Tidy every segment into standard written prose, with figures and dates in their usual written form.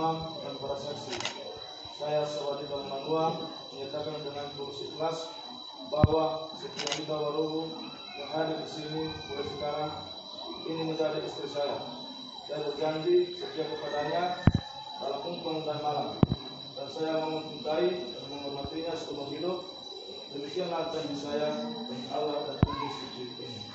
imam, dan para saksi. Saya Sawadi Manua menyatakan dengan tulus ikhlas bahwa Siti Anita Waruhu yang hadir di sini mulai sekarang ini menjadi istri saya. Saya berjanji setia kepadanya dalam pun dan malam, dan saya mau mencintai dan menghormatinya seumur hidup. Demikianlah janji saya demi Allah dan tubuh suci ini.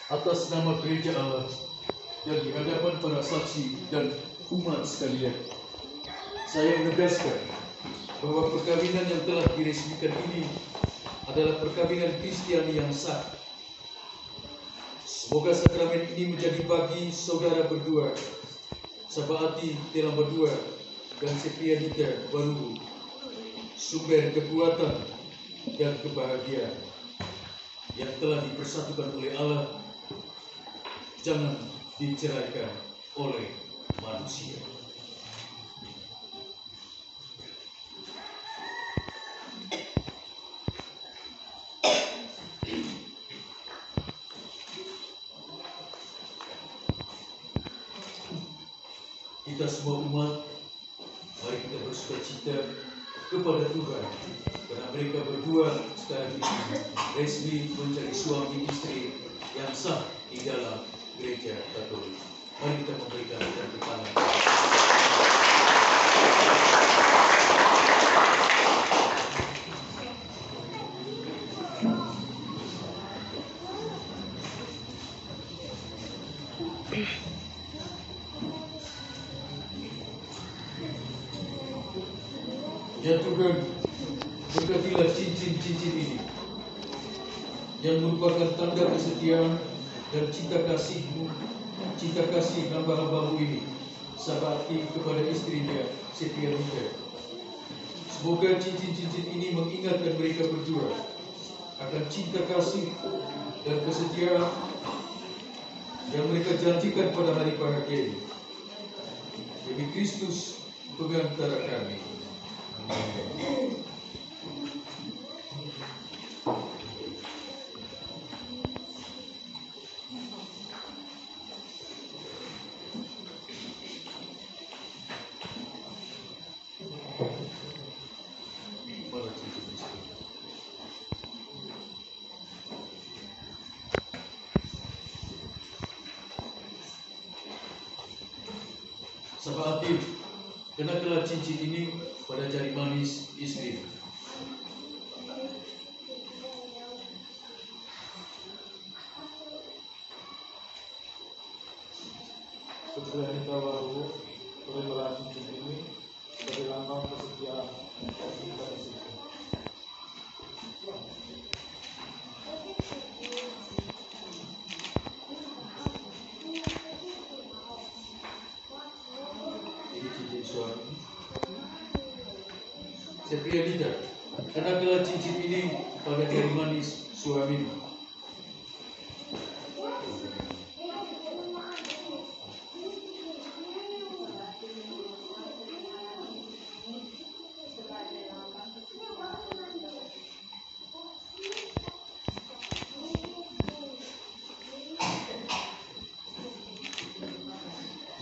Atas nama gereja Allah dan di hadapan para saksi dan umat sekalian, saya menegaskan bahwa perkawinan yang telah diresmikan ini adalah perkawinan Kristiani yang sah. Semoga sakramen ini menjadi bagi saudara berdua, Sabaati Telang Berdua dan Siti Anita Waruhu, sumber kekuatan dan kebahagiaan yang telah dipersatukan oleh Allah, jangan diceraikan oleh manusia. Kita semua umat, mari kita bersukacita kepada Tuhan karena mereka berdua sekarang ini resmi menjadi suami istri yang sah di dalam Gereja Katolik. Mari kita memberikan tepuk tangan. Ya Tuhan, berkatilah cincin-cincin ini yang merupakan tanda kesetiaan dan cinta kasih-Mu, cinta kasih hamba-hamba-Mu ini, Sabaati kepada istrinya Siti Anita. Semoga cincin-cincin ini mengingatkan mereka berdua akan cinta kasih dan kesetiaan yang mereka janjikan pada hari bahagia ini. Demi Kristus pengantara kami. Amin. Sabaati, kenakanlah cincin ini pada jari manis istri. Siti Anita Waruhu, berilah cincin ini sebagai lambang kesetiaan kita di situ. Siti Anita, kenakanlah cincin ini pada jari manis suamimu.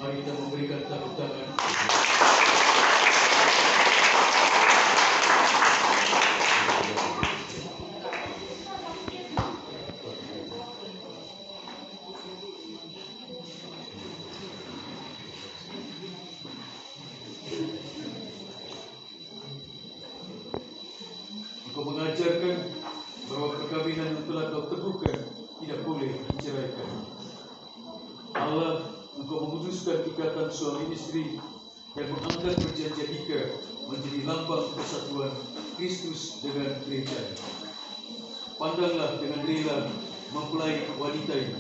Mari kita memberikan tepuk tangan menyatakan bahwa perkawinan yang telah kau teguhkan tidak boleh diceraikan. Allah, Engkau memutuskan ikatan suami istri dan mengangkat perjanjian nikah menjadi lambang persatuan Kristus dengan gereja. Pandanglah dengan rela mempelai wanita ini,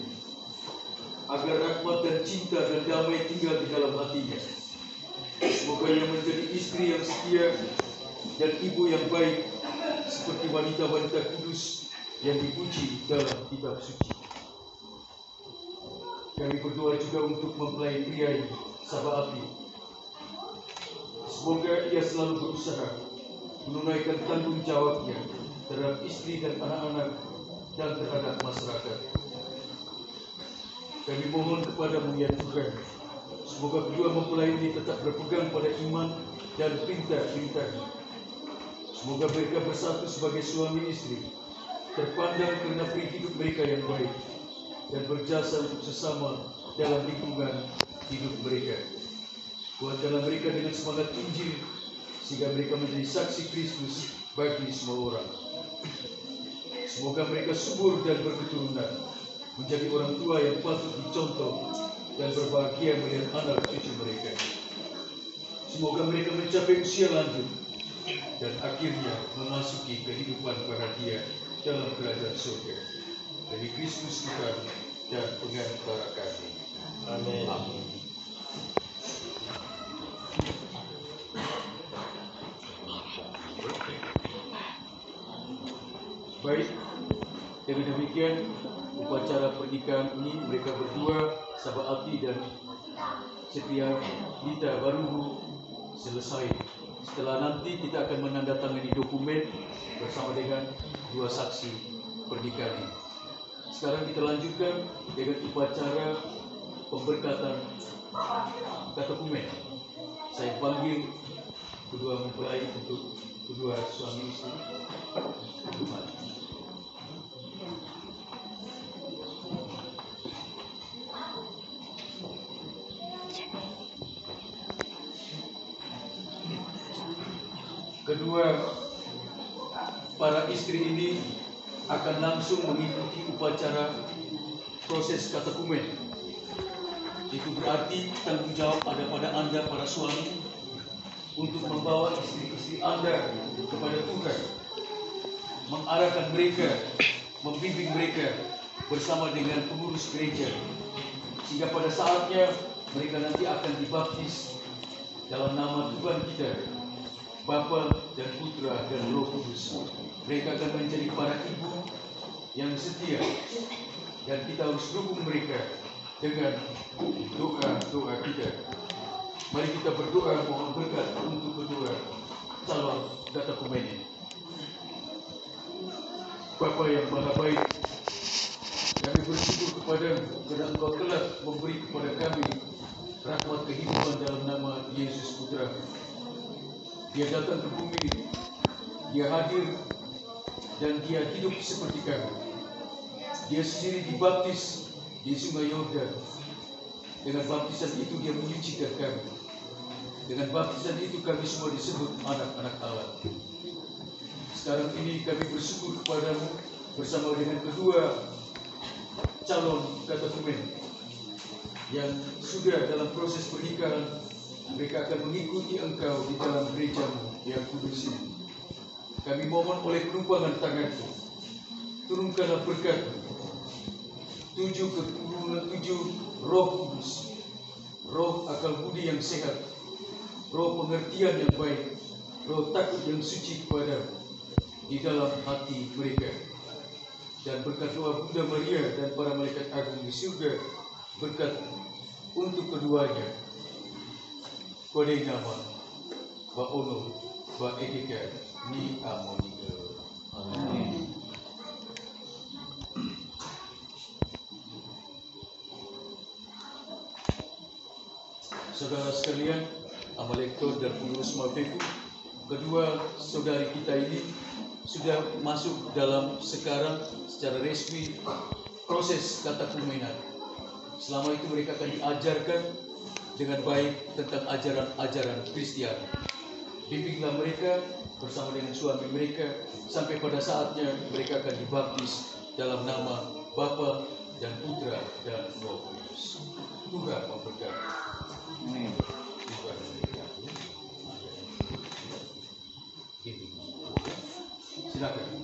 agar rahmat dan cinta dan damai tinggal di dalam hatinya. Semoga ia menjadi istri yang setia dan ibu yang baik, seperti wanita-wanita kudus yang dipuji dalam kitab suci. Kami berdoa juga untuk mempelai pria Sabaapi. Semoga ia selalu berusaha menunaikan tanggung jawabnya terhadap istri dan anak-anak dan terhadap masyarakat. Kami mohon kepadamu ya Tuhan, semoga kedua mempelai ini tetap berpegang pada iman dan perintah-perintah-Nya. Semoga mereka bersatu sebagai suami istri, terpandang karena peri hidup mereka yang baik, dan berjasa untuk sesama dalam lingkungan hidup mereka. Kuatkanlah mereka dengan semangat Injil, sehingga mereka menjadi saksi Kristus bagi semua orang. Semoga mereka subur dan berketurunan, menjadi orang tua yang patut dicontoh dan berbahagia melihat anak cucu mereka. Semoga mereka mencapai usia lanjut dan akhirnya memasuki kehidupan bahagia dalam kerajaan surga. Demi Kristus Tuhan dan pengantara kami. Amin. Amin. Baik, dengan demikian upacara pernikahan ini mereka berdua, Sabaapi dan Setia Lita baru selesai. Setelah nanti kita akan menandatangani dokumen bersama dengan dua saksi pernikahan ini. Sekarang kita lanjutkan dengan upacara pemberkatan katechumen. Saya panggil kedua mempelai untuk kedua suami istri. Kedua para istri ini akan langsung mengikuti upacara proses katechumen. Itu berarti tanggung jawab ada pada Anda para suami untuk membawa istri-istri Anda kepada Tuhan, mengarahkan mereka, membimbing mereka bersama dengan pengurus gereja, sehingga pada saatnya mereka nanti akan dibaptis dalam nama Tuhan kita, Bapa dan Putra dan Roh Kudus. Mereka akan menjadi para ibu yang setia, dan kita harus dukung mereka dengan doa-doa kita. Mari kita berdoa mohon berkat untuk kedua calon katechumen ini. Bapa yang Maha Baik, kami bersyukur kepadamu kerana Engkau telah memberi kepada kami rahmat kehidupan dalam nama Yesus Putra. Dia datang ke bumi, dia hadir, dan dia hidup seperti kami. Dia sendiri dibaptis di Sungai Yordan. Dengan baptisan itu dia menyucikan kami. Dengan baptisan itu kami semua disebut anak-anak Allah. Sekarang ini kami bersyukur kepadamu bersama dengan kedua calon katechumen yang sudah dalam proses pernikahan. Mereka akan mengikuti engkau di dalam gerejamu yang kudus ini. Kami mohon oleh penumpangan tanganmu, turunkanlah berkat, 7 keturunan 7 Roh Kudus, roh akal budi yang sehat, roh pengertian yang baik, roh takut yang suci kepadamu di dalam hati mereka. Dan berkat doa Bunda Maria dan para malaikat agung di surga, berkat untuk keduanya. Kode nama Ba Ono Ba Edika Ni Amonika. Amin. Saudara sekalian, amalektor dan pengurus Malpeku, kedua saudari kita ini sudah masuk dalam sekarang secara resmi proses katechumenan. Selama itu mereka akan diajarkan dengan baik tentang ajaran-ajaran Kristiani. Bimbinglah mereka bersama dengan suami mereka sampai pada saatnya mereka akan dibaptis dalam nama Bapa dan Putra dan Roh Kudus. Tuhan memberkati. Amin. Tuhan memberkati. Silakan.